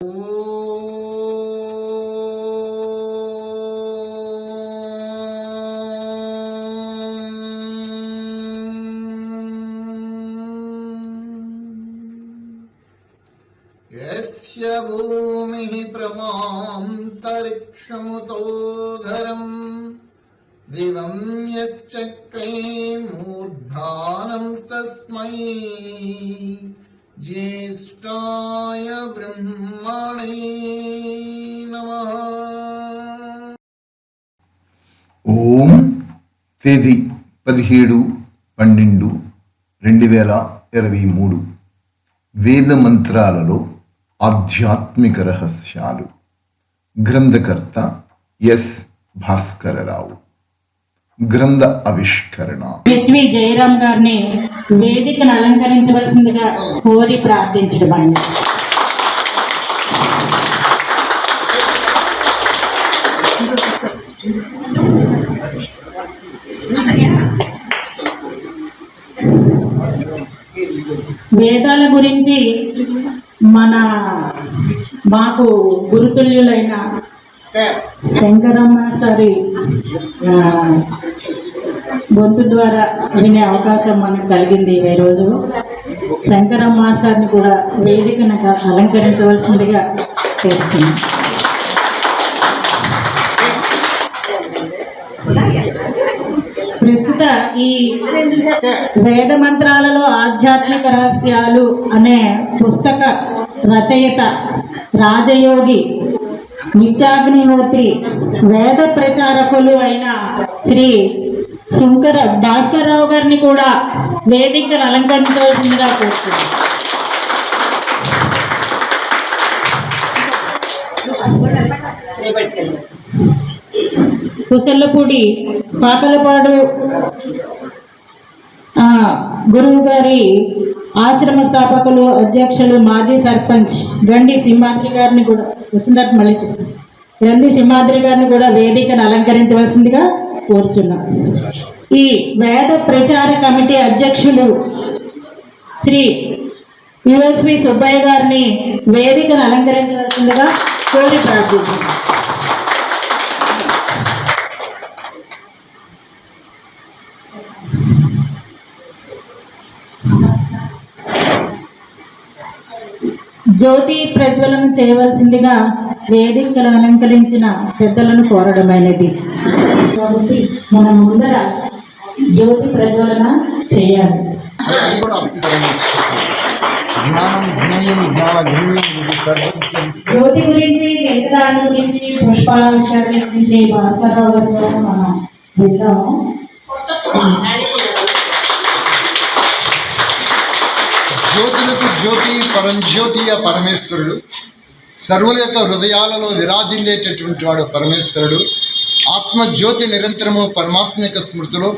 यस्य भूमिः प्रमान्तरिक्षमुतोधरम् दिवं यश्चक्रे मूर्धानं तस्मै ज्येष्ठाय ब्रह्मणे नमः। ఓం తేదీ 17/12/2023 వేద మంత్రాలలో ఆధ్యాత్మిక రహస్యాలు. గ్రంథకర్త ఎస్ భాస్కరరావు. గ్రంథ ఆవిష్కరణ పృథ్వీ జయరాం గారిని వేదికను అలంకరించవలసిందిగా కోరి ప్రార్థించడం. వేదాల గురించి మాకు గురుతుల్యులైన శంకరమ్మ సారి గొంతు ద్వారా వినే అవకాశం మనకు కలిగింది. ఈరోజు శంకరమ్మ సార్ని కూడా వేదికను అలంకరించవలసిందిగా చేస్తున్నాం. ప్రస్తుత ఈ వేద మంత్రాలలో ఆధ్యాత్మిక రహస్యాలు అనే పుస్తక రచయిత రాజయోగి నిత్యాగ్నిహోత్రి వేద ప్రచారకులు అయిన శ్రీ శంకర భాస్కరరావు గారిని కూడా వేదికను అలంకరించవలసిందిగా కోరుతున్నాను. కుశల్లపూడి పాకలపాడు గురువు గారి ఆశ్రమ స్థాపకులు, అధ్యక్షులు, మాజీ సర్పంచ్ గండి సింహాద్రి గారిని కూడా గండి సింహాద్రి గారిని కూడా వేదికను అలంకరించవలసిందిగా కోరుచున్నాం. ఈ వేద ప్రచార కమిటీ అధ్యక్షులు శ్రీ యుఎస్వి సుబ్బయ్య గారిని వేదికను అలంకరించవలసిందిగా కోరి ప్రార్థిస్తున్నాం. జ్యోతి ప్రజ్వలన చేయవలసిందిగా వేదికలు అలంకరించిన పెద్దలను కోరడమైనది. కాబట్టి మనం ముందర జ్యోతి ప్రజ్వలన చేయాలి. జ్యోతి గురించి, దాని గురించి, పుష్పావిష్కరణ గురించి భాస్కరరావు గారి ద్వారా మనం విందాము. జ్యోతులకు జ్యోతి పరంజ్యోతి పరమేశ్వరుడు, సర్వుల యొక్క హృదయాలలో విరాజిల్లేటటువంటి వాడు పరమేశ్వరుడు. ఆత్మజ్యోతి నిరంతరము పరమాత్మ యొక్క స్మృతిలో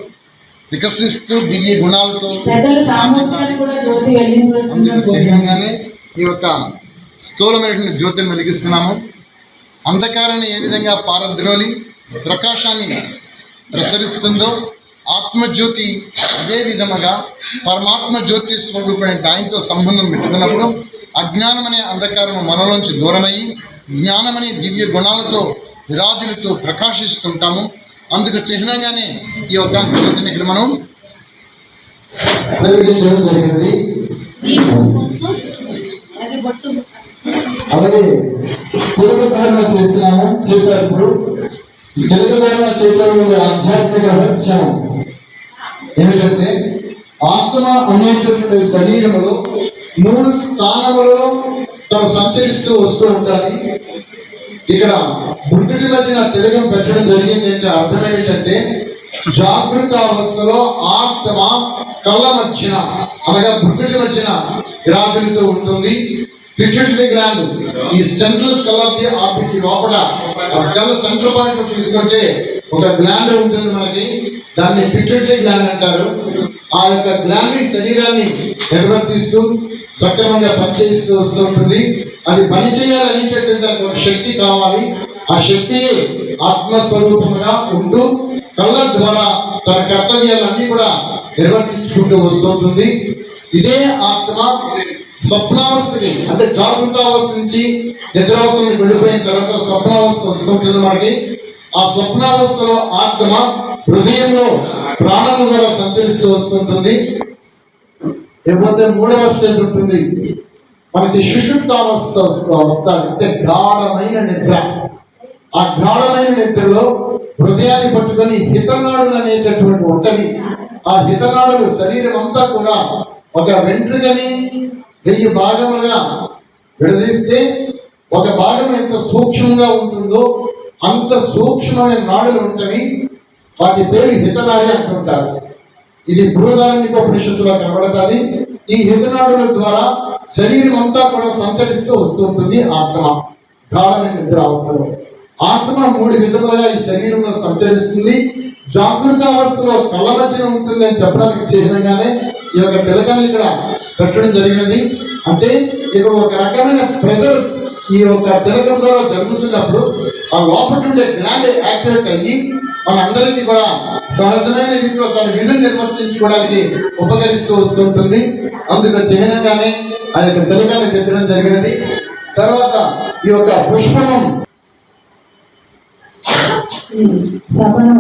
వికసిస్తూ దివ్య గుణాలతో అందుకు చిహ్నంగానే ఈ యొక్క స్థూలమైనటువంటి జ్యోతిని వెలిగిస్తున్నాము. అంధకారాన్ని ఏ విధంగా పారద్రోలి ప్రకాశాన్ని ప్రసరిస్తుందో ఆత్మజ్యోతి అదే విధముగా పరమాత్మ జ్యోతి స్వరూపమైన ఆయనతో సంబంధం పెట్టుకున్నప్పుడు అజ్ఞానం అనే అంధకారము మనలోంచి దూరమయ్యి జ్ఞానమనే దివ్య గుణాలతో విరాజులతో ప్రకాశిస్తుంటాము. అందుకు చిహ్నంగానే ఈ యొక్క జ్యోతిని ఇక్కడ మనం వెలిగించడం జరిగింది. అలాగే తిలకధారణ చేశారు. ఇప్పుడు ఈ తిలకధారణ చేయడం వల్ల ఆధ్యాత్మిక రహస్యం ఏమిటంటే ఆత్మ అనేటటువంటి శరీరములో 3 స్థానములలో తాము సంచరిస్తూ వస్తూ ఉంటాయి. ఇక్కడ బుడ్డుటి మధ్యన తిలకం పెట్టడం జరిగింది అంటే అర్థం ఏమిటంటే జాగృత అవస్థలో ఆత్మ కళ్ళ మధ్యన అనగా బుడ్డుటి మధ్యన విరాజులతో ఉంటుంది. పిట్యూటరీ గ్లాండ్ ఈ central skull of the orbit లోపల ఆ స్కల్ సెంట్రల్ పాయింట్ తీసుకుంటే ఒక గ్లాండ్ ఉంటుంది మనకి, దాన్ని పిట్యూటరీ గ్లాండ్ అంటారు. ఆ యొక్క గ్లాండ్ శరీరాన్ని నిర్వర్తిస్తూ సక్రమంగా పనిచేస్తూ వస్తూ ఉంటుంది. అది పనిచేయాలనేటటువంటి దానికి ఒక శక్తి కావాలి. ఆ శక్తి ఆత్మస్వరూపముగా ఉంటూ కళ్ళ ద్వారా తన కర్తవ్యాలన్నీ కూడా నిర్వర్తించుకుంటూ వస్తుంటుంది. ఇదే ఆత్మ స్వప్నావస్థకి అంటే జాగృతావస్థ నుంచి నిద్రావస్థకి వెళ్ళిపోయిన తర్వాత స్వప్నావస్థ వస్తుంటుంది మనకి. ఆ స్వప్నావస్థలో ఆత్మ హృదయంలో ప్రాణము ద్వారా సంచరిస్తూ వస్తుంటుంది. లేకపోతే మూడవ స్టేజ్ ఉంటుంది మనకి సుషుప్తావస్థ వస్తారు, అంటే గాఢమైన నిద్ర. ఆ గాఢమైన నిద్రలో హృదయాన్ని పట్టుకొని హితనాడులు అనేటటువంటి ఉంటది. ఆ హితనాడులు శరీరం అంతా కూడా ఒక వెంట్రుకని 1000 భాగములుగా విడదీస్తే ఒక భాగం ఎంత సూక్ష్మంగా ఉంటుందో అంత సూక్ష్మమైన నాడులు ఉంటవి. వాటి పేరు హితనాడి అంటుంటారు. ఇది బృహదారణ్యోపనిషత్తులో కనబడతాది. ఈ హితనాడుల ద్వారా శరీరం అంతా కూడా సంచరిస్తూ వస్తూ ఉంటుంది ఆత్మ గాఢమైన నిద్ర అవస్థలో. ఆత్మ 3 విధములుగా ఈ శరీరంలో సంచరిస్తుంది. జాగృత అవస్థలో కళ్ళ మధ్యన ఉంటుంది అని చెప్పడానికి చిహ్నంగానే ఈ యొక్క తిలకాన్ని ఇక్కడ పెట్టడం జరిగినది. అంటే ఇక్కడ ఒక రకమైన ప్రెజర్ ఈ యొక్క తిలకం ద్వారా జరుగుతున్నప్పుడు ఆ లోపల ఉండే గ్లాండ్ యాక్టివేట్ అయ్యి మనందరికీ కూడా సహజమైన రీతిలో తన విధులు నిర్వర్తించుకోవడానికి ఉపకరిస్తూ వస్తుంటుంది. అందుకు చిహ్నంగానే ఆ యొక్క తిలకాన్ని తెచ్చడం జరిగినది. తర్వాత ఈ యొక్క పుష్పం సభను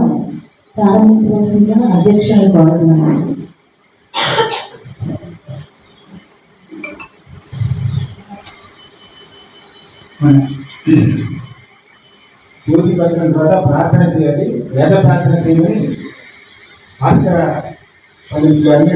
ప్రారంభించవలసిందిగా అధ్యక్షులు కోరుతున్నాను. జ్యోతి పత్రం ద్వారా ప్రార్థన చేయాలి. వేద ప్రార్థన చేయమని భాస్కర పండిత్ గారిని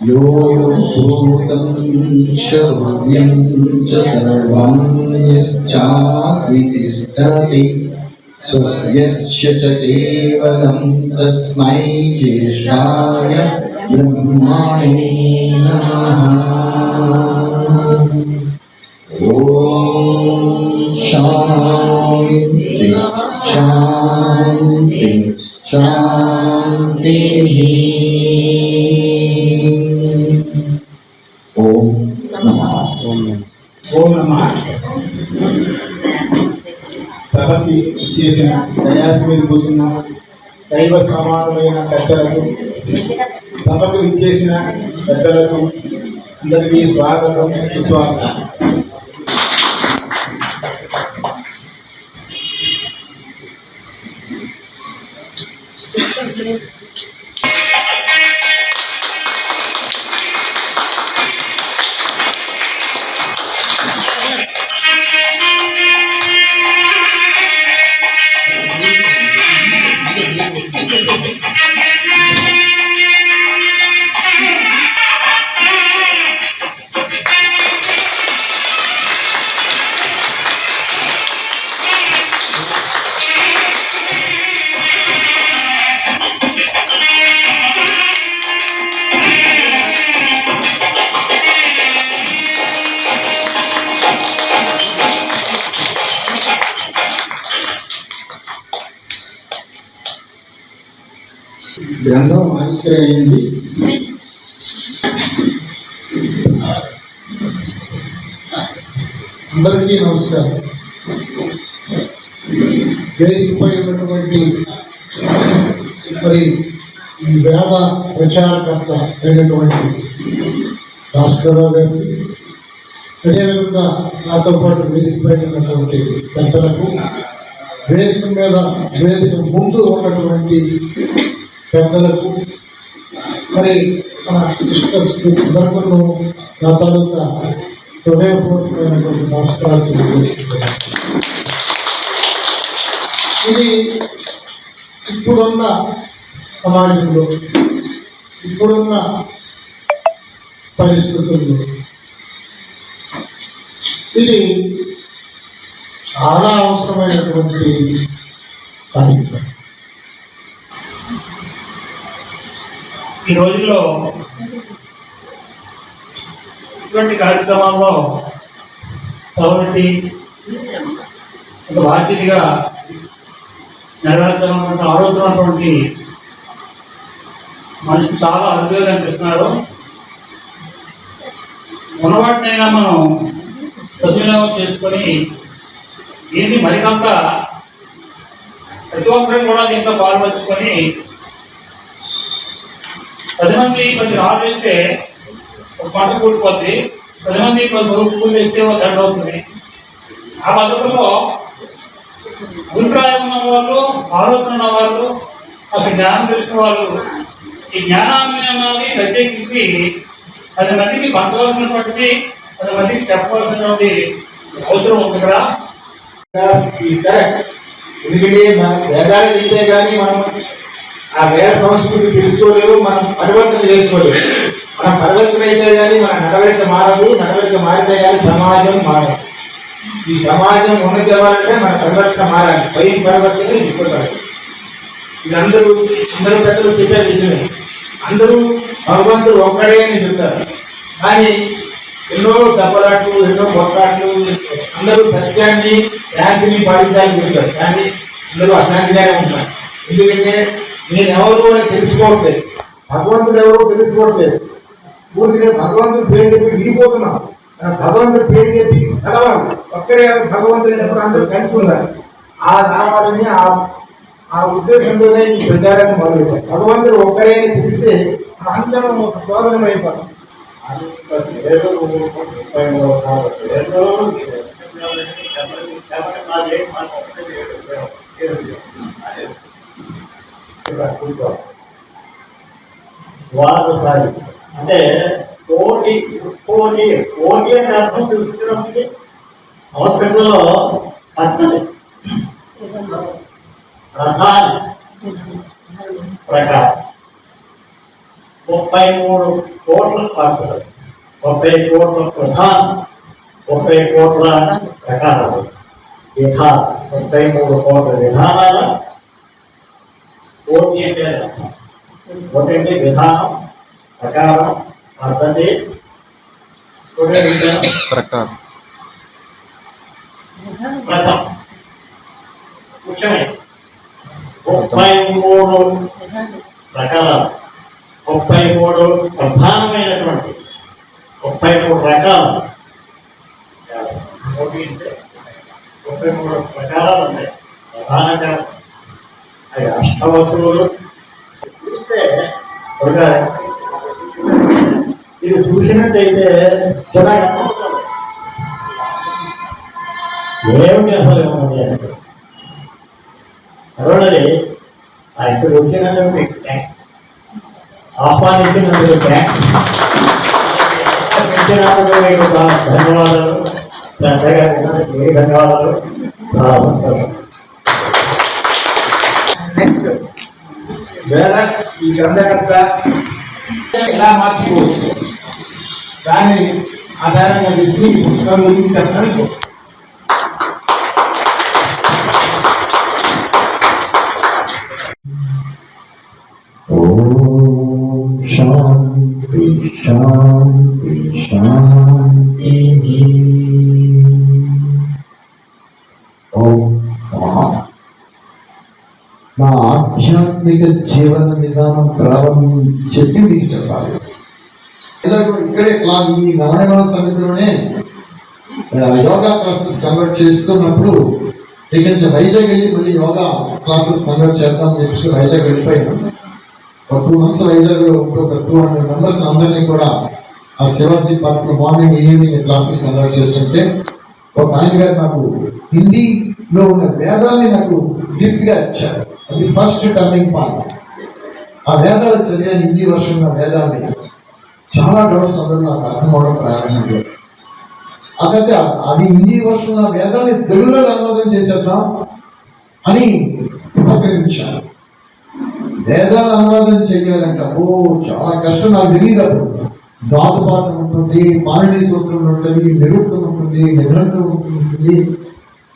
यो भूतं शव्यं च सर्वं यश्चापि तिष्ठति सूर्यस्य च केवलं तस्मै ज्येष्ठाय ब्रह्मणे नमः। ॐ शान्ति शान्ति शान्तिः। ఓం నమః. సభకి చేసిన దయాసి మీద కూర్చున్న దైవ సమానమైన పెద్దలకు, సభకు ఇచ్చేసిన పెద్దలకు అందరికీ స్వాగతం సుస్వాగతం. గ్రంథం ఆవిష్కరైంది. అందరికీ నమస్కారం. వేదికపై ఉన్నటువంటి మరి ఈ వేద ప్రచారకర్త అయినటువంటి భాస్కరరావు గారికి, అదేవిధంగా నాతో పాటు వేదికపై ఉన్నటువంటి పెద్దలకు, వేదిక మీద వేదిక ముందు ఉన్నటువంటి పెద్దలకు, మరి మన సిస్టర్స్కి అందరికీ నా తాలూకా హృదయపూర్వకమైనటువంటి నమస్కారాలు తెలియజేస్తున్నాను. ఇది ఇప్పుడున్న సమాజంలో, ఇప్పుడున్న పరిస్థితుల్లో ఇది చాలా అవసరమైనటువంటి కార్యక్రమం. ఈ రోజుల్లో ఇటువంటి కార్యక్రమాల్లో సౌరటి ఒక బాధ్యతగా నెరవేర్చాలన్న ఆలోచనటువంటి మనిషి చాలా అద్భుతంగా అనిపిస్తున్నారు. ఉన్నవాటినైనా మనం సద్వినియోగం చేసుకొని దీన్ని మరికొంత ప్రతి ఒక్కరు కూడా దీంట్లో పాల్పంచుకొని 10 మంది కొంచెం ఆర్డర్ వేస్తే ఒక పంట కూడిపోద్ది, 10 మంది పూలు వేస్తే ఒక దండ అవుతుంది. ఆ పద్ధతిలో అభిప్రాయం ఉన్న వాళ్ళు, ఆలోచన ఉన్న వాళ్ళు, అసలు జ్ఞానం తెలిసిన వాళ్ళు ఈ జ్ఞానాన్ని ప్రత్యేకించి 10 మందికి పంచవలసినటువంటిది, 10 మందికి చెప్పవలసినటువంటి అవసరం ఉంది కదా. ఎందుకంటే మన వేదాలు తింటే కానీ మనం ఆ వేద సంస్కృతి తెలుసుకోలేవు, మనం పరివర్తన చేసుకోలేవు. మనం పరివర్తన అయితే కానీ మన నడవడిక మారదు, నడవడిక మారితే కానీ సమాజం మారదు. ఈ సమాజం ఉన్నది అవ్వాలంటే మన పరివర్తన మారాలి, స్వయం పరివర్తన తీసుకోవాలి. ఇది అందరూ పెద్దలు చెప్పే విషయమే. అందరూ భగవంతుడు ఒక్కడే అని చెప్తారు, కానీ ఎన్నో దెబ్బలాట్లు, ఎన్నో పొరపాట్లు, అందరూ సత్యాన్ని శాంతిని పాటించాలని చెప్తారు, కానీ అందరూ అశాంతిగానే ఉంటారు. ఎందుకంటే నేను ఎవరు అని తెలుసుకోవట్లేదు, భగవంతుడు ఎవరో తెలుసుకోవట్లేదు. పూర్తిగా భగవంతుడి పేరు చెప్పి విడిపోతున్నాం. భగవంతుడి పేరు చెప్పి కలవాలి, ఒక్కడే భగవంతుడు ఎప్పుడు అందరూ కలిసి ఉన్నారు. ఆ నామాలని ఆ ఉద్దేశంతోనే ఈ ప్రచారాన్ని మొదలుపెట్టారు. భగవంతుడు ఒక్కడే అని తెలిస్తే అందరం ఒక శోధనం అయిపోతాం. వారసారి అంటే కోటి కోటి కోటి అంటే అర్థం తెలుసుకున్నప్పటికీ సంస్కృతంలో పద్ధతి రథాలు ప్రకారం 33 కోట్ల పద్ధతులు, 30 కోట్ల ప్రధానం, 30 కోట్ల ప్రకారాలు, విధానం, 33 కోట్ల విధానాల కోటి అంటే అర్థం. ఒకటి విధానం, ప్రకారం, పద్ధతి, ప్రకారం, ప్రథం ముఖ్యమైన 33 ప్రకారాలు, 33 ప్రధానమైనటువంటి 33 రకాలు. 33 ప్రకారాలు ఉంటాయి. ప్రధానంగా అవి అష్టవస్తువులు చూస్తే ఇది చూసినట్టయితే కూడా ఏమిటి అసలు ఏమని అంటే రెండోది ఇక్కడ వచ్చినందుకు మీకు థ్యాంక్స్, ఆహ్వానించినందుకు థ్యాంక్స్, పెంచినందుకు మీకు చాలా ధన్యవాదాలు, శ్రద్ధగా విన్నందుకు మీకు ధన్యవాదాలు, చాలా సంతోషం. నెక్స్ట్ వేద ఈ గ్రంథకర్త ఎలా మార్చుకోవచ్చు దాన్ని ఆధారంగా తీసుకుని ఈ పుస్తకం గురించి చెప్పడానికి శాంతి శాంతి శాంతి. నా ఆధ్యాత్మిక జీవన విధానం ప్రారంభం చెప్పి మీకు చెప్పాలి. ఇక్కడే ఈ నవనివాస సమితిలోనే యోగా క్లాసెస్ కన్వర్ట్ చేస్తున్నప్పుడు ఇక్కడి నుంచి వైజాగ్ వెళ్ళి మళ్ళీ యోగా క్లాసెస్ కన్వర్ట్ చేద్దామని చెప్పేసి వైజాగ్ వెళ్ళిపోయాను. ఒక 2 months వైజాగ్లో ఒక 200 members అందరినీ కూడా ఆ శివాజీ పార్క్లో మార్నింగ్ ఈవినింగ్ క్లాసెస్ కన్వర్ట్ చేస్తుంటే ఒక ఆయన గారు నాకు హిందీలో ఉన్న వేదాల్ని నాకు గిఫ్ట్గా ఇచ్చారు. అది ఫస్ట్ టర్నింగ్ పాయింట్. ఆ వేదాలు చదివాను, హిందీ వర్షన్ ఉన్న వేదాల్ని. చాలా డౌట్స్ అందరూ నాకు అర్థం అవడం ప్రారంభించారు. అదంటే అది హిందీ వర్షన్ ఉన్న వేదాన్ని తెలుగులో అనువాదం చేసేద్దాం అని ఉపక్రమించాను. వేదాలు అనువాదం చేయాలంట చాలా కష్టం. నాకు తెలియదు అప్పుడు. ధాతుపాఠం ఉంటుంది, పాణిని సూత్రం ఉంటుంది, నిరూపణం ఉంటుంది, నిఘంటువు ఉంటుంది,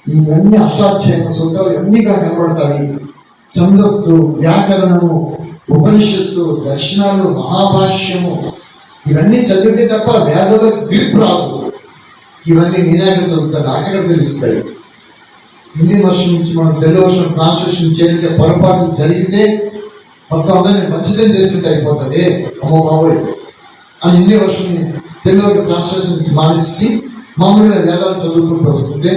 ఇవన్నీ అష్టాధ్యాయం సూత్రాలు ఇవన్నీ కనబడతాయి. ఛందస్సు, వ్యాకరణము, ఉపనిషత్సు, దర్శనాలు, మహాభాష్యము ఇవన్నీ చదివితే తప్ప వేదంలో గ్రిప్ రాదు. ఇవన్నీ నేనాక చదువుతాను, నాకెక్కడ తెలుస్తాయి. హిందీ వర్షం నుంచి మనం తెలుగు వర్షం ట్రాన్స్లేషన్ చేయాలంటే పొరపాటు జరిగితే మొత్తం అందరినీ మంచిదని చేసినట్టు అయిపోతుంది. అమ్మో బాబోయ్ అని హిందీ వర్షం తెలుగు ట్రాన్స్లేషన్ మానేసి మామూలుగా వేదాలు చదువుకుంటూ వస్తుంటే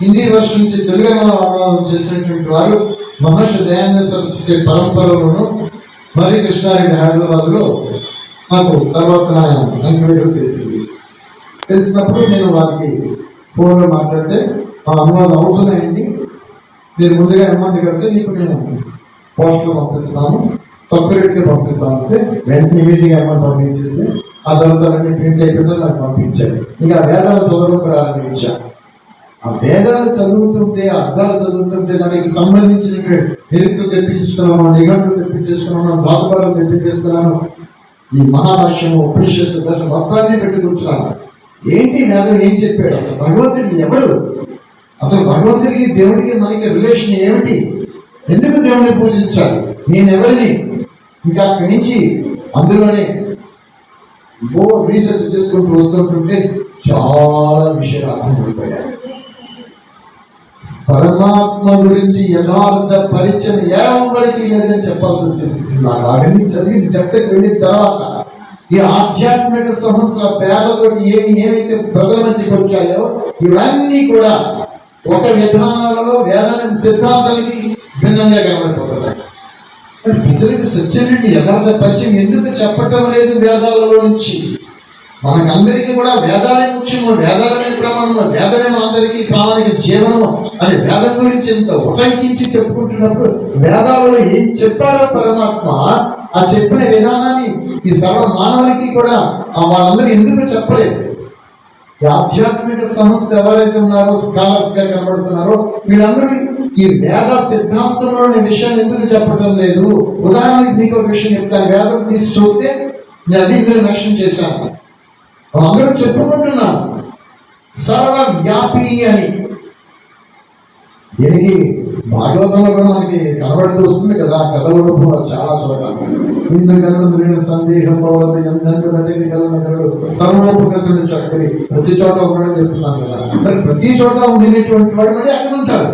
హిందీ వర్షం నుంచి తెలుగు అనువాదం చేసినటువంటి వారు మహర్షి దయానంద సరస్వతి పరంపరలోను మరి కృష్ణారెడ్డి హైదరాబాద్లో నాకు తర్వాత నా అంకెవేయడం తెలిసినప్పుడు నేను వారికి ఫోన్లో మాట్లాడితే ఆ అనువాదం అవుతున్నాయండి, మీరు ముందుగా అమౌంట్ కడితే నీకు నేను పోస్ట్లో పంపిస్తాను, తక్కువ రేటుగా పంపిస్తాను అంటే వెంటనే ఇమీడియట్గా అమౌంట్ పంపించేస్తే ఆ తర్వాత అన్ని ప్రింట్ అయిపోతే నాకు పంపించాను. ఇంకా వేదాలు చదవడం ప్రారంభించాను. ఆ వేదాలు చదువుతుంటే, అర్థాలు చదువుతుంటే దానికి సంబంధించినటువంటి నిరుక్తులు తెప్పించుకున్నాను, నిఘంటులు తెప్పించేసుకున్నాను, ధాతుపాలను తెప్పించేసుకున్నాను, ఈ మహాభాష్యము ఉపనిషత్తు దశ మొత్తాన్ని పెట్టి కూర్చున్నాను. ఏంటి వేదం ఏం చెప్పాడు, అసలు భగవంతుడికి ఎవడు, అసలు భగవంతుడికి దేవుడికి మనకి రిలేషన్ ఏమిటి, ఎందుకు దేవుడిని పూజించాలి, నేను ఎవరిని, ఇంకా అక్కడి నుంచి అందులోనే రీసెర్చ్ చేసుకుంటూ వస్తుంటుంటే చాలా విషయాలు అర్థమైపోయాయి. పరమాత్మ గురించి యథార్థ పరిచయం ఎవరికి లేదని చెప్పాల్సి వచ్చేసింది. నాకు అవన్నీ చదివి డెప్కి వెళ్ళిన తర్వాత ఈ ఆధ్యాత్మిక సంస్థల పేర్లతో ఏమైతే ప్రజల మధ్యకి వచ్చాయో ఇవన్నీ కూడా ఒక విధానాలలో వేదాంత సిద్ధాంతానికి భిన్నంగా కనబడిపోతున్నాయి. ప్రజలకు సత్యనుడి యథార్థ పరిచయం ఎందుకు చెప్పటం లేదు వేదాలలో నుంచి? మనకందరికీ కూడా వేదాలే ముఖ్యము, వేదాలనే ప్రమాణము, వేదమే అందరికీ ప్రామాణిక జీవనము అని వేదం గురించి ఎంత ఉటంకించి చెప్పుకుంటున్నప్పుడు వేదాలలో ఏం చెప్పాడో పరమాత్మ ఆ చెప్పిన విధానాన్ని ఈ సర్వ మానవులకి కూడా వాళ్ళందరూ ఎందుకు చెప్పలేదు? ఈ ఆధ్యాత్మిక సంస్థ ఎవరైతే ఉన్నారో స్కాలర్స్ గా కనబడుతున్నారో వీళ్ళందరూ ఈ వేద సిద్ధాంతంలోని విషయాన్ని ఎందుకు చెప్పడం లేదు? ఉదాహరణకి మీకు ఒక విషయం చెప్తాను. వేదం తీసి చూస్తే నేను అది ఇందులో మెన్షన్ చేశాను. అందరూ చెప్పుకుంటున్నాను సర్వవ్యాపి అని. దీనికి భాగవతంలో కూడా మనకి కనబడుతూ వస్తుంది కదా, కథ రూపంలో చాలా చోట ఇందుకలు సందేహం సర్వోపగతుడు చక్కని ప్రతి చోట ఉండడం చెప్తున్నాను కదా. మరి ప్రతి చోట ఉండినటువంటి వాడు మరి అక్కడ ఉంటాడు.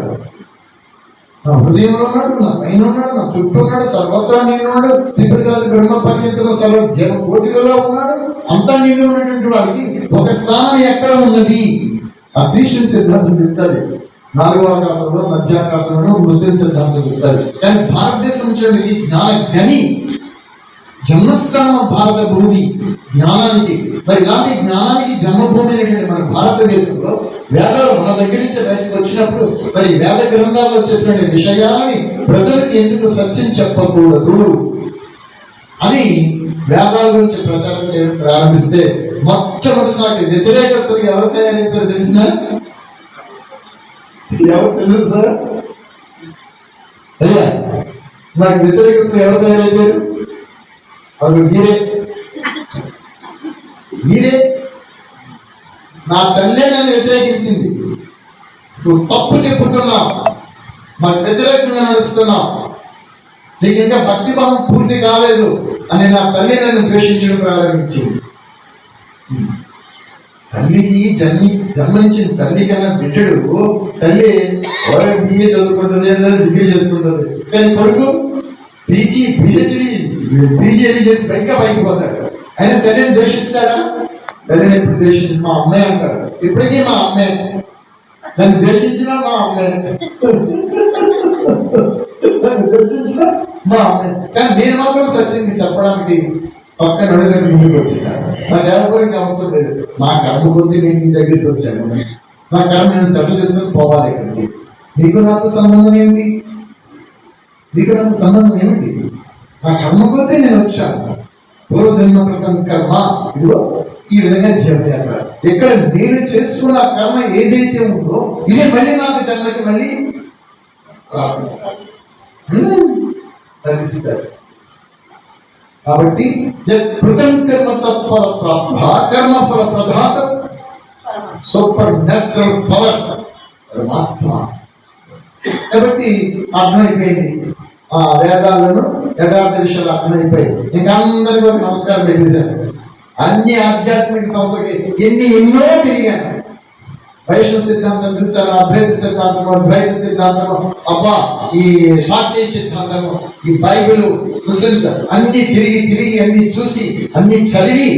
నా హృదయంలో ఉన్నాడు, నా పైన ఉన్నాడు, నా చుట్టూ ఉన్నాడు, సర్వత్రా నిండున్నాడు, పిపరికాల బ్రహ్మ పర్యంతంలో సర్వ జీవ కోటికలో ఉన్నాడు. అంతా నిండి ఉన్నటువంటి వాడికి ఒక స్థానం ఎక్కడ ఉన్నది? ఆ క్రిస్టియన్ సిద్ధాంతం చెప్తుంది 4వ ఆకాశంలో, మధ్యాకాశంలో ముస్లిం సిద్ధాంతం చెప్తారు. కానీ భారతదేశం నుంచి జ్ఞాన గని జన్మస్థానం భారత భూమి జ్ఞానానికి. మరి ఇలాంటి జ్ఞానానికి జన్మభూమి అనేటువంటి మన భారతదేశంలో వేదాలు మన దగ్గర నుంచి బయటకు వచ్చినప్పుడు మరి వేద గ్రంథాల్లో చెప్పిన విషయాలని ప్రజలకు ఎందుకు సత్యం చెప్పకూడదు అని వేదాల గురించి ప్రచారం చేయడం ప్రారంభిస్తే మొట్టమొదటి నాకు వ్యతిరేకస్తులు ఎవరు తయారైపోయారు తెలిసిన? ఎవరు తెలుసు సార్? అయ్యా, నాకు వ్యతిరేకస్తులు ఎవరు తయారైపోయారు? అవి మీరే. నా తల్లే నన్ను వ్యతిరేకించింది. నువ్వు తప్పు చెప్పుతున్నావు, మాకు వ్యతిరేకంగా నడుస్తున్నావు, నీకు ఇంకా భక్తి భావం పూర్తి కాలేదు అని నా తల్లి నన్ను ద్వేషించడం ప్రారంభించింది. తల్లికి జన్మనిచ్చిన తల్లి కన్నా బిడ్డడు తల్లి బిఏ చదువుకుంటుంది, డిగ్రీ చేసుకుంటుంది, కానీ కొడుకు పీజీ పిహెచ్డి పీజీఎల్ చేసి ఇంకా పైకి పోతాడు. ఆయన తల్లిని ద్వేషిస్తాడా? తల్లిని ఎప్పుడు ద్వేషించి మా అమ్మాయి అంటాడు. ఇప్పటికీ మా అమ్మాయి, నన్ను ద్వేషించిన మా అమ్మాయి, నన్ను ద్వేషించిన మా అమ్మాయి. కానీ నేను మాత్రం సత్యం చెప్పడానికి పక్క నడుగట్టు ముందుకు వచ్చేసాను. నాకు ఎవరికి అవసరం లేదు. నా కర్మ కొద్ది నేను మీ దగ్గరికి వచ్చాను. నా కర్మ నేను సెటిల్ చేసుకుని పోవాలి ఇక్కడికి. నీకు నాకు సంబంధం ఏమిటి? నీకు నాకు సంబంధం ఏమిటి? నా కర్మ కొద్దీ నేను వచ్చాను. పూర్వజన్మ కృతం కర్మ ఇదిగో ఈ విధంగా జీవయాత్ర. ఇక్కడ నేను చేసుకున్న కర్మ ఏదైతే ఉందో ఇదే మళ్ళీ నాకు జన్మకి మళ్ళీ లభిస్తారు. కాబట్టి కృతం కర్మ తత్ఫల ప్రాప్త కర్మ ఫల ప్రధాత సూపర్ న్యాచురల్ పవర్ పరమాత్మ. కాబట్టి అర్థమైపోయింది. ఆ వేదాలను యథార్థ విషయాలు అర్థమైపోయి ఇంకా అందరికీ ఒక నమస్కారం పెట్టేశాను. అన్ని ఆధ్యాత్మిక సంస్థలకి ఎన్నో తిరిగాను. వైష్ణవ సిద్ధాంతం చూశాను, అద్వైత సిద్ధాంతము, ద్వైత సిద్ధాంతము, అబ్బా ఈ శాక్తీయ సిద్ధాంతము, ఈ బైబిల్, ముస్లిమ్స్ అన్ని తిరిగి అన్ని చూసి అన్ని చదివి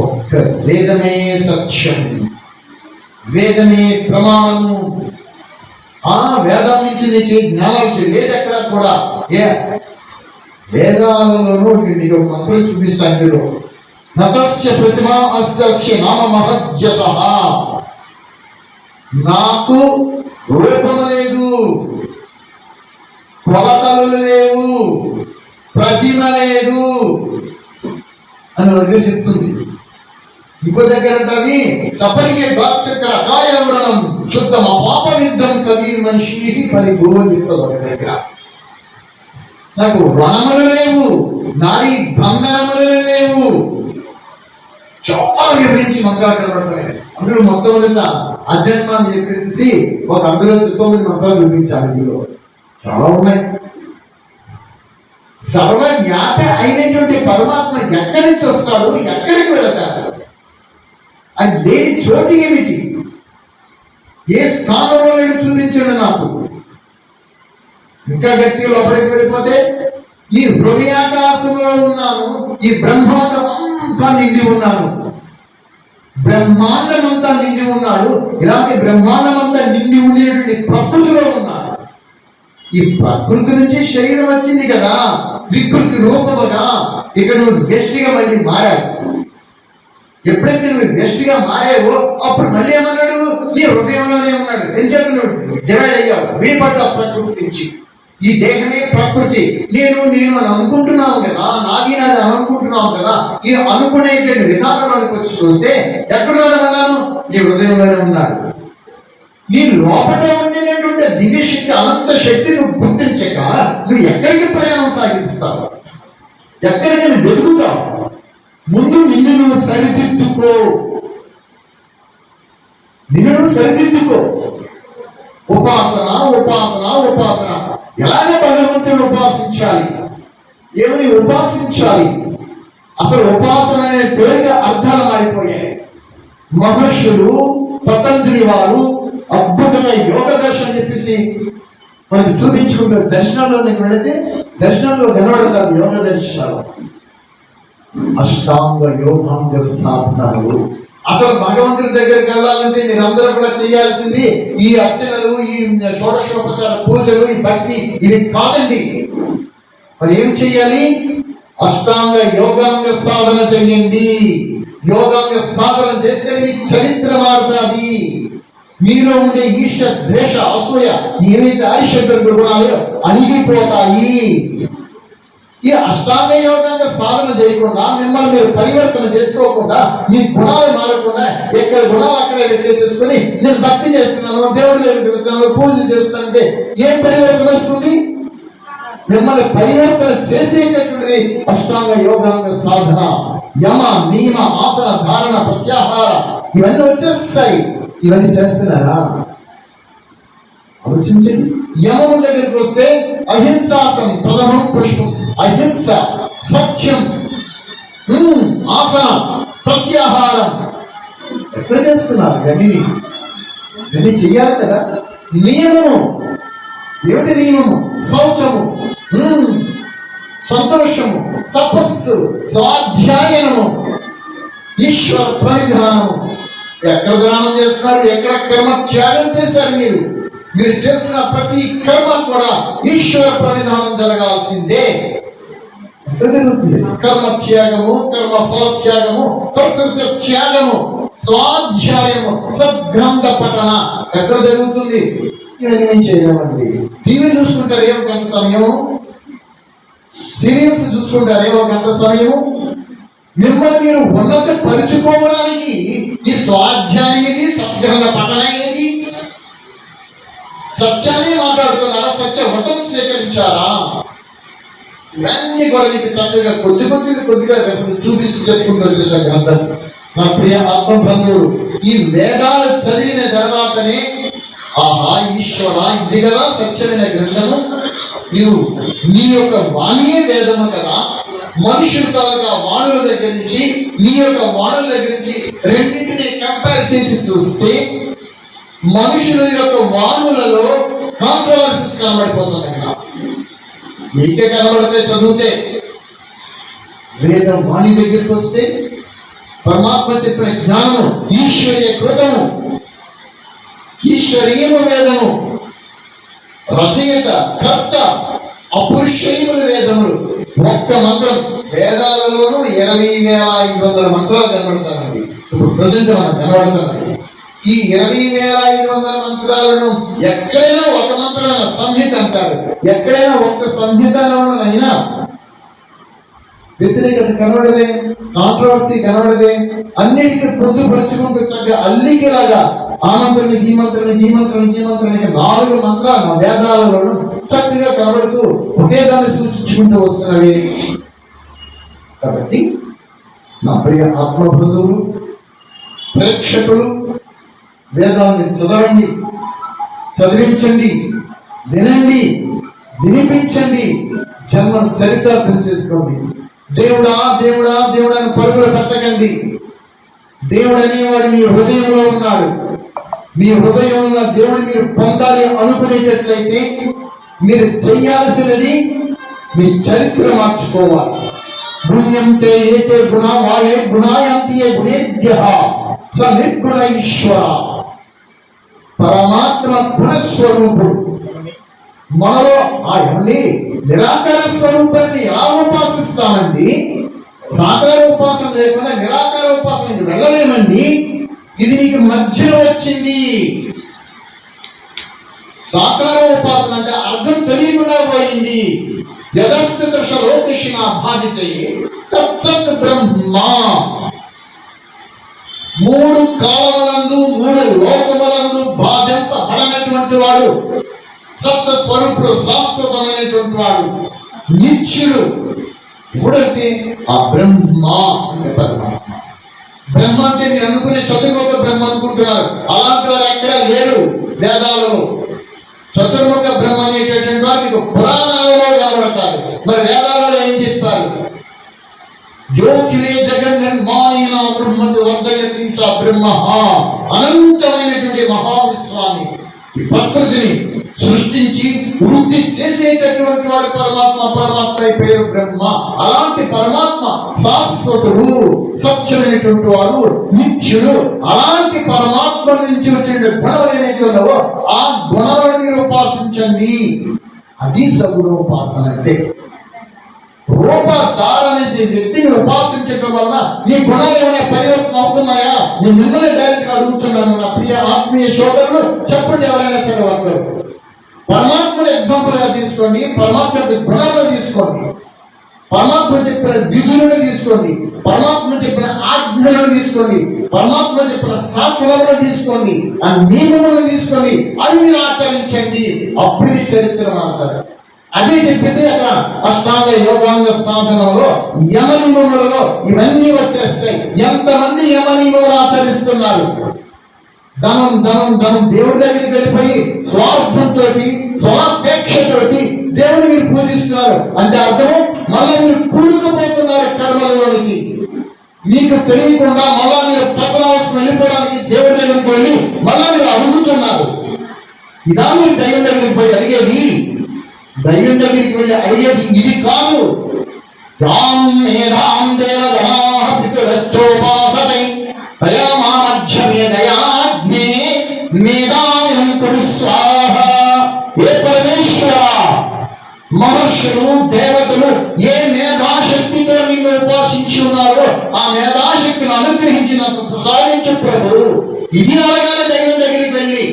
ఒక్క వేదమే సత్యం, వేదమే ప్రమాణము. ఆ వేదం నుంచి నీకు జ్ఞానం వచ్చింది. లేదు ఎక్కడ కూడా వేదాలలోనూ నీకు ఒక మంత్రం చూపిస్తాను. ఇందులో నతస్య ప్రతిమా అస్తస్య నామ మహద్యసః. నాకు రూపము లేదు, కొలతలు లేవు, ప్రతిమ లేదు అని దగ్గర చెప్తుంది. ఇంకో దగ్గర అంటది సపర్య గాచక్ర కాయవరణం శుద్ధం అపాప విద్ధం కవి మనిషి పరిభూ చెప్తుంది ఒక దగ్గర. నాకు వ్రణములు లేవు, నాడీ బంధనములు లేవు. చాలా వివరించి మంత్రాలు కనబడుతున్నాయి. అందులో మొత్తం అజన్మ అని చెప్పేసి ఒక అందులో 9 మంత్రాలు చూపించాలి. ఇందులో చాలా ఉన్నాయి. సర్వజ్ఞాత అయినటువంటి పరమాత్మ ఎక్కడి నుంచి వస్తాడు, ఎక్కడికి వెళతాడు, అది లేని చోటు ఏమిటి, ఏ స్థానంలో నేను చూపించండి నాకు. ఇంకా గట్టిగా లోపలికి వెళ్ళిపోతే ఈ హృదయాకాశంలో ఉన్నాను, ఈ బ్రహ్మాండం అంతా నిండి ఉన్నాను. బ్రహ్మాండం అంతా నిండి ఉన్నాడు. ఇలాంటి బ్రహ్మాండం అంతా నిండి ఉండేటువంటి ప్రకృతిలో ఉన్నాడు. ఈ ప్రకృతి నుంచి శరీరం వచ్చింది కదా, వికృతి రూపముగా. ఇక్కడ నువ్వు వ్యష్టిగా మళ్ళీ మారావు. ఎప్పుడైతే నువ్వు వ్యష్టిగా మారావో అప్పుడు మళ్ళీ ఏమన్నాడు, నీ హృదయంలోనే ఉన్నాడు. ఎందుకంటే నువ్వు డివైడ్ అయ్యావు, విడిపడ్డావు ప్రకృతి నుంచి. ఈ దేహమే ప్రకృతి, నేను నేను అని అనుకుంటున్నావు కదా, నాది నాది అనుకుంటున్నావు కదా. ఈ అనుకునేటువంటి విధానంలోకి వచ్చి చూస్తే ఎక్కడున్నాను, నీ హృదయంలోనే ఉన్నాడు. నీ లోపల ఉండేటువంటి దివ్య శక్తి, అనంత శక్తి నువ్వు గుర్తించక నువ్వు ఎక్కడికి ప్రయాణం సాగిస్తావు, ఎక్కడికి నువ్వు వెతుకుతావు. ముందు నిన్ను నువ్వు సరిదిద్దుకో, నిన్ను నువ్వు సరిదిద్దుకో. ఉపాసన ఉపాసన ఉపాసన. ఎలాగ భగవంతుని ఉపాసించాలి, ఏమని ఉపాసించాలి? అసలు ఉపాసన అనే పేరుగా అర్థాలు మారిపోయాయి. మహర్షులు, పతంజలి వారు అద్భుతమైన యోగ దర్శనం చెప్పేసి మనకు చూపించుకుంటారు. దర్శనంలో నీకు వెళితే దర్శనంలో కనబడతారు యోగ దర్శనాలు, అష్టాంగ యోగాంగ సాధనలు. అసలు భగవంతుడి దగ్గరికి వెళ్ళాలంటే మీరందరూ కూడా చేయాల్సింది ఈ అర్చనలు, ఈ షోడశోపచార పూజలు, ఈ భక్తి ఇవి కాదండి. మరి ఏం చెయ్యాలి? అష్టాంగ యోగాంగ సాధన చెయ్యండి. యోగాంగ సాధన చేస్తే మీ చరిత్ర మారుతుంది. మీలో ఉండే ఈర్ష, ద్వేష, అసూయ ఏవైతే అరిషడ్ గుణాలు అణిగిపోతాయి. ఈ అష్టాంగ యోగాంగ సాధన చేయకుండా, మిమ్మల్ని మీరు పరివర్తన చేసుకోకుండా, మీ గుణాలు మారకుండా ఎక్కడ గుణాలు అక్కడే పెట్టేసేసుకుని నేను భక్తి చేస్తున్నాను, దేవుడి దగ్గరికి వెళ్తున్నాను, పూజలు చేస్తున్నానంటే ఏం పరివర్తన వస్తుంది? మిమ్మల్ని పరివర్తన చేసేటటువంటిది అష్టాంగ యోగాంగ సాధన. యమ, నియమ, ఆసన, ధారణ, ప్రత్యాహార ఇవన్నీ వచ్చేస్తాయి. ఇవన్నీ చేస్తున్నారా? ఆలోచించండి. యమము దగ్గరికి వస్తే అహింసాసం ప్రథమం పుష్పం. అహింస, సత్యం, ఆసన, ప్రత్యాహారం ఎక్కడ చేస్తున్నారు? ఇవన్నీ చెయ్యాలి కదా. నియమము ఏమిటి? నియమము శౌచము, సంతోషము, తపస్సు, స్వాధ్యాయనము, ఈశ్వర ప్రణిధానము. ఎక్కడ ధ్యానం చేస్తున్నారు? ఎక్కడ కర్మ త్యాగం చేశారు? మీరు చేస్తున్న ప్రతి కర్మ కూడా ఈశ్వర ప్రణిధానం జరగాల్సిందే. ఎక్కడ జరుగుతుంది? కర్మ త్యాగము, కర్మ ఫల త్యాగము, కర్తృత్వ త్యాగము, స్వాధ్యాయము, సద్గ్రంథ పఠన ఎక్కడ జరుగుతుంది? ఇవన్నీ చేయలేమండి. టీవీ చూసుకుంటారు ఏమో గంట సమయము, సీరియల్స్ చూసుకుంటారు ఏమో గంట సమయము. మిమ్మల్ని మీరు ఉన్నత పరుచుకోవడానికి ఈ స్వాధ్యాయం ఏది, సద్గ్రంథ పఠన ఏది? సత్యాన్ని మాట్లాడుతున్నారా? సత్య వ్రతం స్వీకరించారా? ఇవన్నీ కూడా నీకు చక్కగా కొద్దిగా చూపిస్తూ చెప్పుకుంటూ వచ్చేసా గ్రంథం. నా ప్రియ ఆత్మబంధువుడు, ఈ వేదాలు చదివిన తర్వాతనే ఆహా ఈశ్వర, ఇది కదా సత్యమైన గ్రంథము. నీ యొక్క వాణియే వేదము కదా. మనుషుల తాలూకా వాణుల దగ్గర నుంచి, నీ యొక్క వాణుల దగ్గర నుంచి రెండింటినీ కంపేర్ చేసి చూస్తే మనుషుల యొక్క వాణులలో కాంట్రవర్సీస్ కనబడిపోతున్నాయి. మీకే కనబడితే చదివితే, వేద వాణి దగ్గరికి వస్తే పరమాత్మ చెప్పిన జ్ఞానము ఈశ్వరీయ కృతము, ఈశ్వరీయము వేదము, రచయిత కర్త అపురుషయములు వేదములు. ఒక్క మంత్రం వేదాలలోనూ 20,500 మంత్రాలు కనబడతాయి. ఇప్పుడు ప్రజెంట్ మనం కనబడుతున్నాయి. ఈ 20,500 మంత్రాలను ఎక్కడైనా ఒక మంత్రం సంహిత అంటారు. ఎక్కడైనా ఒక్క సంహితలోనైనా వ్యతిరేకత కనబడదే, కాంట్రవర్సీ కనబడదే. అన్నిటికీ పొందుపరుచుకుంటూ చక్కగా అల్లికలాగా ఆ మంత్రానికి ఈ మంత్రానికి ఈ మంత్రానికి ఈ మంత్రానికి 4 మంత్రాలు వేదాలలోనూ చక్కగా కనబడుతూ ఒకే దాన్ని సూచించుకుంటూ వస్తున్నవి. కాబట్టి నా ప్రియ ఆత్మబంధువులు, ప్రేక్షకులు, వేదాన్ని చదవండి, చదివించండి, వినండి, వినిపించండి, జన్మను చరితార్థం చేసుకోండి. దేవుడా దేవుడా దేవుడా అని పరుగులు పెట్టకండి. దేవుడు అనేవాడు మీ హృదయంలో ఉన్నాడు. మీ హృదయంలో దేవుడు మీరు పొందాలి అనుకునేటట్లయితే మీరు చేయాల్సినది మీ చరిత్ర మార్చుకోవాలి. గుణ్యంతే ఏతే గుణ వాయే గుణాయంతే గుణేభ్యః స నిర్గుణ ఈశ్వర. పరమాత్మ గుణస్వరూపుడు. మనలో ఏమండి నిరాకార స్వరూపాన్ని ఎలా ఉపాసిస్తామండి? సాకార ఉపాసన లేకుండా నిరాకార ఉపాసనకి వెళ్ళలేమండి. ఇది మీకు మధ్యలో వచ్చింది. సాకార ఉపాసన అంటే అర్థం తెలియకుండా పోయింది. యదస్థిత లోకేషణ బాధితే తత్సత్ బ్రహ్మ. 3 కాలములందు 3 లోకములందు బాధింపబడనటువంటి వాడు సత్య స్వరూపుడు, శాశ్వతమైనటువంటి వాడు, నిత్యుడు. ఎవడంటే ఆ బ్రహ్మ అంటే పరమాత్మ. బ్రహ్మ అంటే మీరు అనుకునే చతుర్ముఖ బ్రహ్మ అనుకుంటున్నారు. అలాంటి వారు ఎక్కడా లేరు వేదాలలో. చతుర్ముఖ బ్రహ్మ అనేటటువంటి వారు మీకు పురాణాలలో కనబడతారు. మరి వేదాలలో ఏం చెప్పారు? జ్యోతివే జగన్ నిర్మాణేన బ్రహ్మతో వర్ధయతి స బ్రహ్మ. అనంతమైనటువంటి మహావిశ్వాన్ని, ఈ ప్రకృతిని సృష్టించి వృద్ధి చేసేటటువంటి వాడు పరమాత్మ. పరమాత్మ పేరు బ్రహ్మ. అలాంటి పరమాత్మ శాశ్వతుడు, సత్యమైనటువంటి వాడు, నిత్యుడు. అలాంటి పరమాత్మ నుంచి వచ్చిన గుణాలు ఏవైతే ఉన్నావో ఆ గుణాలను మీరు ఉపాసించండి. అది సగుణోపాసన అంటే. రూపధారణ వ్యక్తిని ఉపాసించడం వల్ల నీ గుణాలు ఏమైనా పరివర్తన అవుతున్నాయా? నేను మిమ్మల్ని డైరెక్ట్ గా అడుగుతున్నాను నా ప్రియ ఆత్మీయ సోదరులు, చెప్పండి. ఎవరైనా సరే వర్గరు పరమాత్మను ఎగ్జాంపుల్ గా తీసుకోండి. పరమాత్మ గుణాలను తీసుకోండి. పరమాత్మ చెప్పిన విధులను తీసుకోండి. పరమాత్మ చెప్పిన ఆజ్ఞలను తీసుకోండి. పరమాత్మ చెప్పిన శాస్త్రాలను తీసుకోండి. ఆ నియమములను తీసుకోండి. అది మీరు ఆచరించండి. అప్పుడు చరిత్ర మారుతుంది. అదే చెప్పింది అక్కడ అష్టాంగ యోగాంగ సాధనలో యమ నియమములలో ఇవన్నీ వచ్చేస్తాయి. ఎంతమంది యమ నియమములు ఆచరిస్తున్నారు? ధనం ధనం ధనం దేవుడి దగ్గరికి వెళ్ళిపోయి స్వార్థంతో, స్వాపేక్షతోటి దేవుడిని మీరు పూజిస్తున్నారు. అంటే అర్థం మళ్ళా మీరు కూడుకుపోతున్నారు కర్మలలోనికి. మీకు తెలియకుండా మళ్ళా మీరు పతనావసరం వెళ్ళిపోవడానికి దేవుడి దగ్గరికి వెళ్ళి మళ్ళా మీరు అడుగుతున్నారు. ఇదా మీరు దైవం దగ్గరికి పోయి అడిగేది? దైవం దగ్గరికి వెళ్ళి అడిగేది ఇది కాదు. ఏ పరమేశ్వర, మనుష్యులు దేవతలు ఏ మేధాశక్తితో నిన్ను ఉపాసించి ఉన్నారో ఆ మేధాశక్తిని అనుగ్రహించి నాకు ప్రసాదించు ప్రభు. ఇది అడగాలి దైవం దగ్గరికి వెళ్ళి.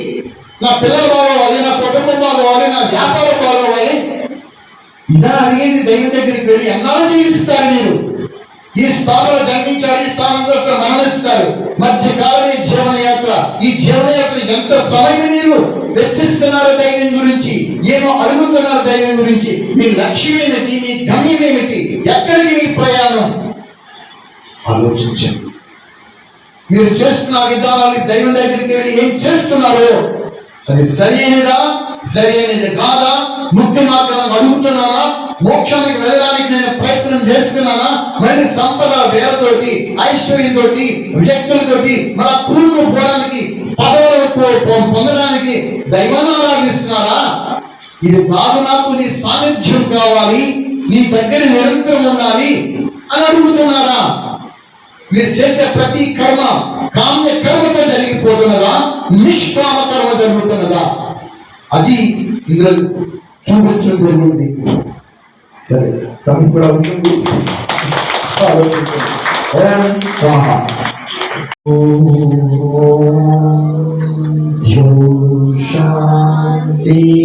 నా పిల్లలు బాగోవాలి, నా కుటుంబం బాగోవాలి, నా వ్యాపారం బాగోవాలి. ఇదా అడిగేది దైవం దగ్గరికి వెళ్ళి. ఎన్నాళ్ళు జీవిస్తారు మీరు? ఈ స్థానంలో జన్మించారు, ఈ స్థానం కోసం మరణిస్తారు. మధ్యకాలం ఈ జీవనయాత్ర. ఈ జీవనయాత్ర ఎంత సమయం మీరు వెచ్చిస్తున్నారు దైవం గురించి? ఏమో అడుగుతున్నారు దైవం గురించి. మీ లక్ష్యం ఏమిటి? మీ గమ్యం ఏమిటి? ఎక్కడికి మీ ప్రయాణం? ఆలోచించండి. మీరు చేస్తున్న విధానాలు దైవం దగ్గరికి వెళ్ళి ఏం చేస్తున్నారు? అది సరి అయినదా, సరి అయినది కాదా? ముక్తి మార్గాన్ని అడుగుతున్నానా? మోక్షానికి వెళ్ళడానికి నేను ప్రయత్నం చేస్తున్నానా? మళ్ళీ సంపద వేలతోటి, ఐశ్వర్యంతోటి, వ్యక్తులతోటి మన కూరుకుపోవడానికి, పదవులకు పొందడానికి దైవాన్ని ఆరాధిస్తున్నారా? ఇది కాదు, నాకు నీ సాన్నిధ్యం కావాలి, నీ దగ్గర నిరంతరం ఉండాలి అని అడుగుతున్నారా? మీరు చేసే ప్రతి కర్మ కామ్య కర్మతో జరిగిపోతున్నదా, నిష్కామ కర్మ జరుగుతున్నదా? అది ఇందులో చూపించడం జరిగింది. సరే, సమయం కూడా ఉంటుంది. ఆలోచించండి. ఓం స్వాహా. శాంతి.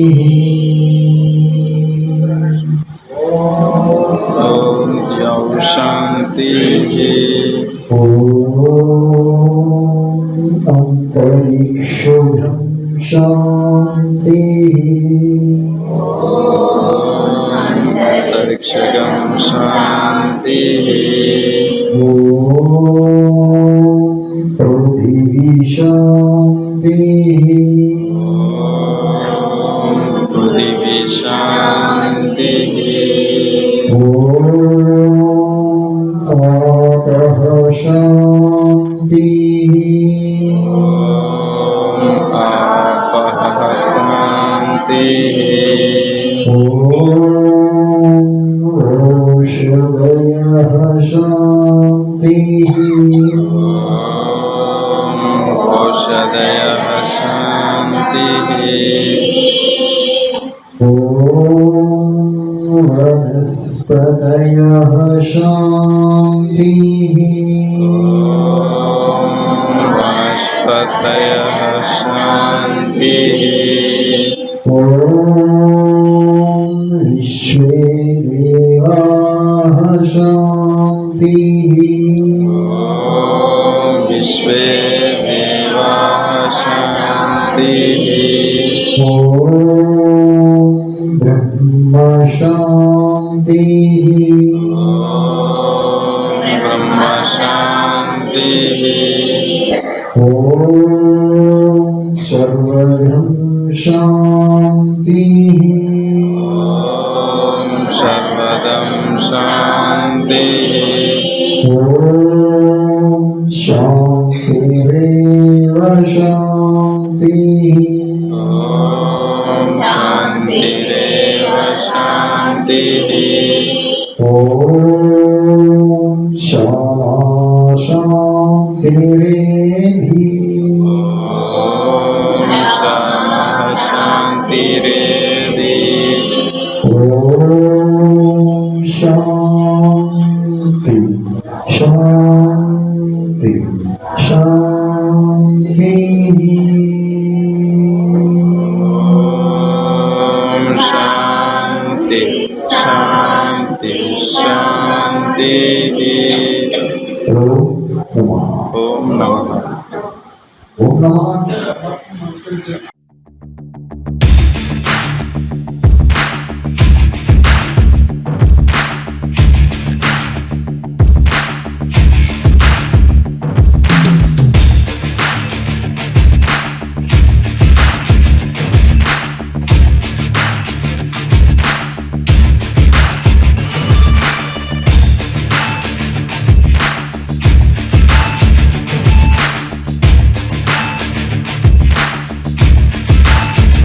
शांति अंतरिक्षं शांति. अंतरिक्षगं शांति पृथिवी शांति. पृथिवी शांति आकाश शांति. आपः शांति औषधयः शांति. औषधयः शांति वनस्पतयः शांति. वनस्पतयः शांति विश्वे देवाः शांति. विश्वे देवाः शांति ब्रह्म शांति. ब्रह्म शांति सर्वधं शांति. सर्वदं शांति शांतिरेव शांति. शांतिरेव शांति क्षमा शांतिरेधि. शामः शांतिरेधि शांति शांति शांति. शांति शांति शांति ओम नमः. ओम नमः ओम नमः.